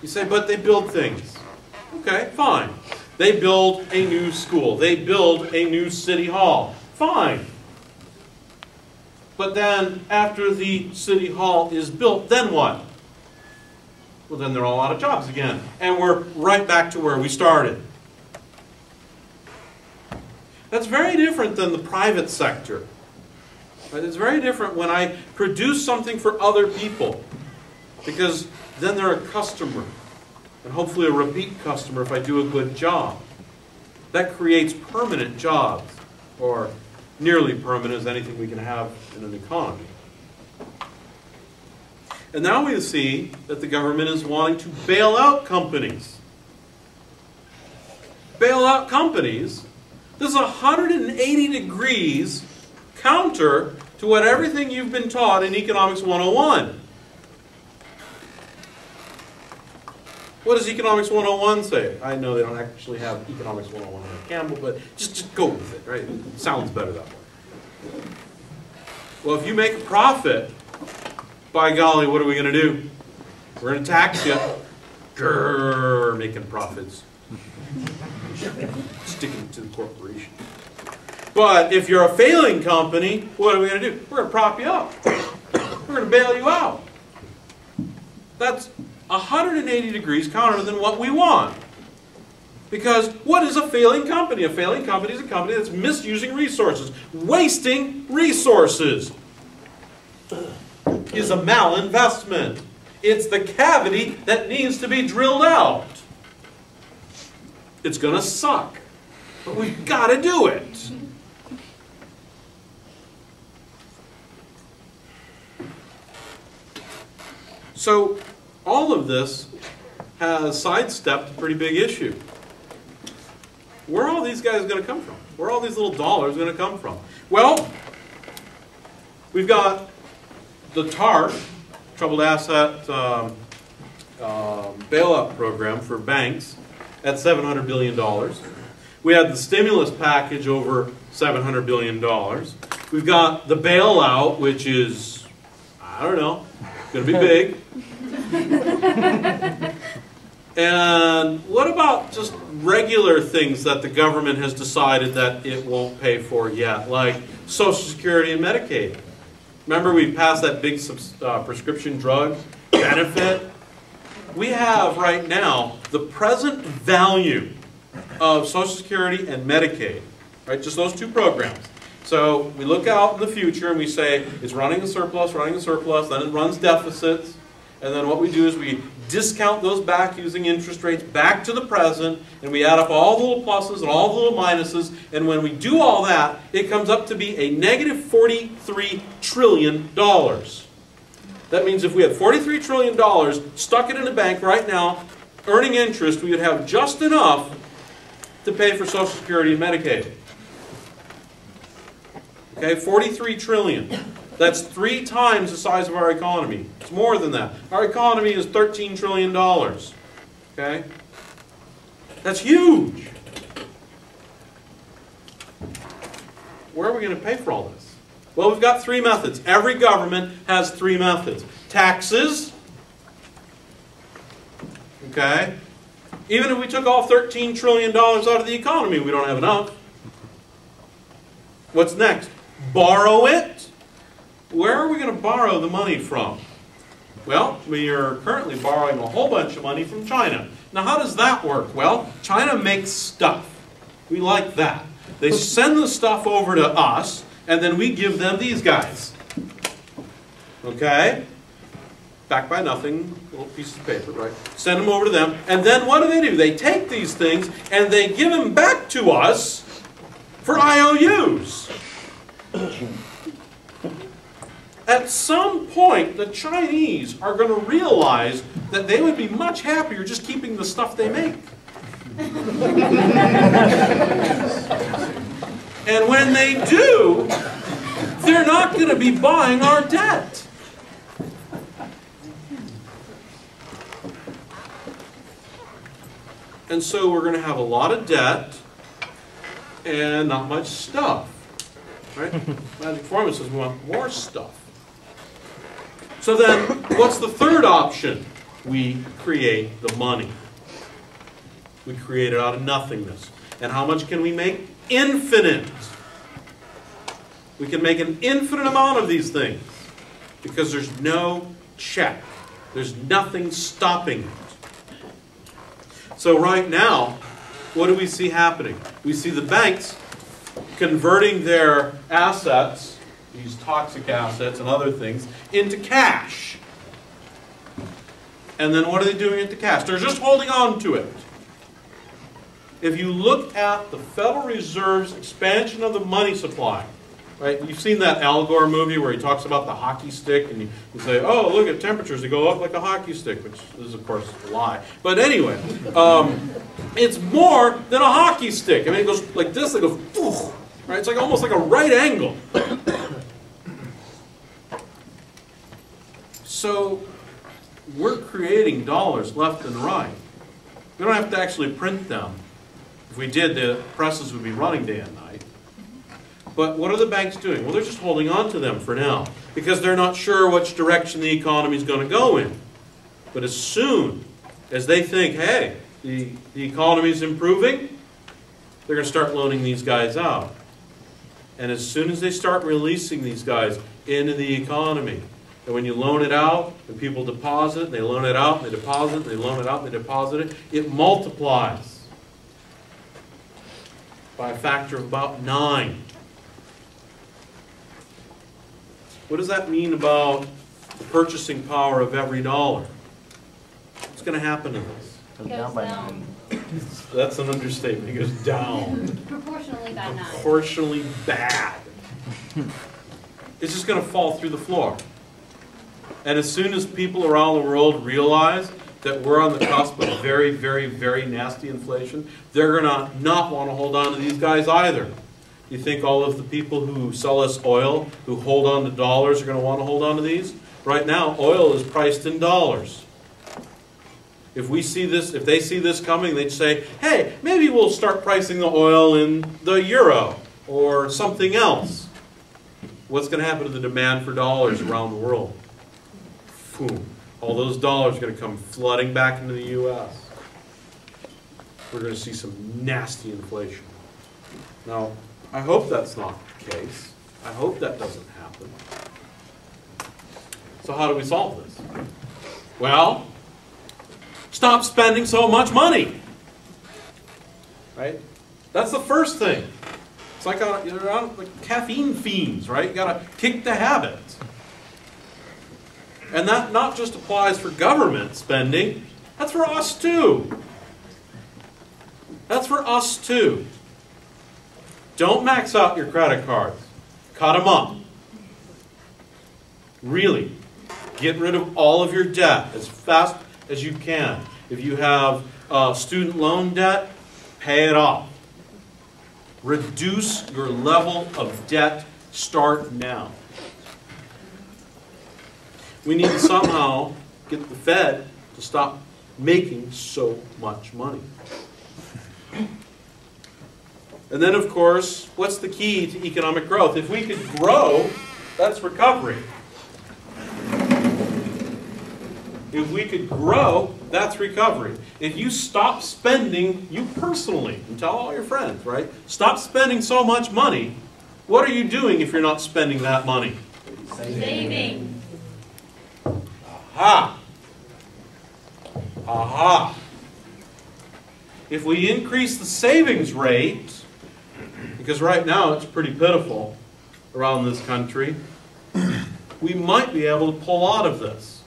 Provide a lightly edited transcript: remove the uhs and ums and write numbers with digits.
You say, but they build things. Okay, fine. They build a new school. They build a new city hall. Fine. But then, after the city hall is built, then what? Well, then there are a lot of jobs again. And we're right back to where we started. That's very different than the private sector. Right? It's very different when I produce something for other people. Because then they're a customer. And hopefully a repeat customer if I do a good job. That creates permanent jobs. Or nearly permanent as anything we can have in an economy. And now we see that the government is wanting to bail out companies. Bail out companies? This is 180 degrees counter to what everything you've been taught in Economics 101. What does Economics 101 say? I know they don't actually have Economics 101 on Campbell, but just go with it, right? It sounds better that way. Well, if you make a profit, by golly, what are we going to do? We're going to tax you. Grrr, making profits. Sticking to the corporation. But if you're a failing company, what are we going to do? We're going to prop you up. We're going to bail you out. That's 180 degrees counter than what we want. Because what is a failing company? A failing company is a company that's misusing resources, wasting resources. Is a malinvestment. It's the cavity that needs to be drilled out. It's going to suck. But we've got to do it. So all of this has sidestepped a pretty big issue. Where are all these guys going to come from? Where are all these little dollars going to come from? Well, we've got the TARP, Troubled Asset Bailout Program for banks, at $700 billion. We had the stimulus package over $700 billion. We've got the bailout, which is, I don't know, going to be big. And what about just regular things that the government has decided that it won't pay for yet, like Social Security and Medicaid? Remember we passed that big prescription drug benefit? We have right now the present value of Social Security and Medicaid, right? Just those two programs. So we look out in the future and we say it's running a surplus, then it runs deficits, and then what we do is we discount those back using interest rates back to the present, and we add up all the little pluses and all the little minuses, and when we do all that, it comes up to be a negative $43 trillion. That means if we had $43 trillion, stuck it in the bank right now, earning interest, we would have just enough to pay for Social Security and Medicaid. Okay, $43 trillion. That's 3 times the size of our economy. It's more than that. Our economy is $13 trillion. Okay? That's huge. Where are we going to pay for all this? Well, we've got 3 methods. Every government has 3 methods. Taxes. Okay? Even if we took all $13 trillion out of the economy, we don't have enough. What's next? Borrow it. Where are we going to borrow the money from? Well, we are currently borrowing a whole bunch of money from China. Now, how does that work? Well, China makes stuff. We like that. They send the stuff over to us, and then we give them these guys. Okay? Backed by nothing, little pieces of paper, right? Send them over to them, and then what do? They take these things, and they give them back to us for IOUs. At some point, the Chinese are going to realize that they would be much happier just keeping the stuff they make. And when they do, they're not going to be buying our debt. And so we're going to have a lot of debt and not much stuff. Right? Magic formula says we want more stuff. So then, what's the third option? we create the money. We create it out of nothingness. And how much can we make? Infinite. We can make an infinite amount of these things because there's no check. There's nothing stopping it. So right now, what do we see happening? We see the banks converting their assets, these toxic assets and other things, into cash. And then what are they doing into cash? They're just holding on to it. If you look at the Federal Reserve's expansion of the money supply, right? You've seen that Al Gore movie where he talks about the hockey stick, and you say, oh, look at temperatures, they go up like a hockey stick, which is, of course, a lie. But anyway, it's more than a hockey stick. I mean, it goes like this, it goes, poof, right? It's like almost like a right angle. So we're creating dollars left and right. We don't have to actually print them. If we did, the presses would be running day and night. But what are the banks doing? Well, they're just holding on to them for now because they're not sure which direction the economy is going to go in. But as soon as they think, hey, the economy is improving, they're going to start loaning these guys out. And as soon as they start releasing these guys into the economy, and when you loan it out, and people deposit, they loan it out, and they deposit, and they loan it out, and they deposit it, it multiplies by a factor of about 9. What does that mean about the purchasing power of every dollar? What's going to happen to this? It goes down. That's an understatement. It goes down. Proportionally by 9. Proportionally bad. It's just going to fall through the floor. And as soon as people around the world realize that we're on the cusp of very, very, very nasty inflation, they're going to not want to hold on to these guys either. You think all of the people who sell us oil, who hold on to dollars, are going to want to hold on to these? Right now, oil is priced in dollars. If we see this, if they see this coming, they'd say, hey, maybe we'll start pricing the oil in the euro or something else. What's going to happen to the demand for dollars around the world? Boom. All those dollars are going to come flooding back into the U.S. We're going to see some nasty inflation. Now, I hope that's not the case. I hope that doesn't happen. So how do we solve this? Well, stop spending so much money. Right? That's the first thing. It's like you're on like caffeine fiends, right? You got to kick the habit. And that not just applies for government spending, that's for us too. That's for us too. Don't max out your credit cards. Cut them up. Really. Get rid of all of your debt as fast as you can. If you have student loan debt, pay it off. Reduce your level of debt. Start now. We need to somehow get the Fed to stop making so much money. And then, of course, what's the key to economic growth? If we could grow, that's recovery. If we could grow, that's recovery. If you stop spending, you personally, and tell all your friends, right? Stop spending so much money. What are you doing if you're not spending that money? Saving. Aha! Aha! If we increase the savings rate, because right now it's pretty pitiful around this country, we might be able to pull out of this.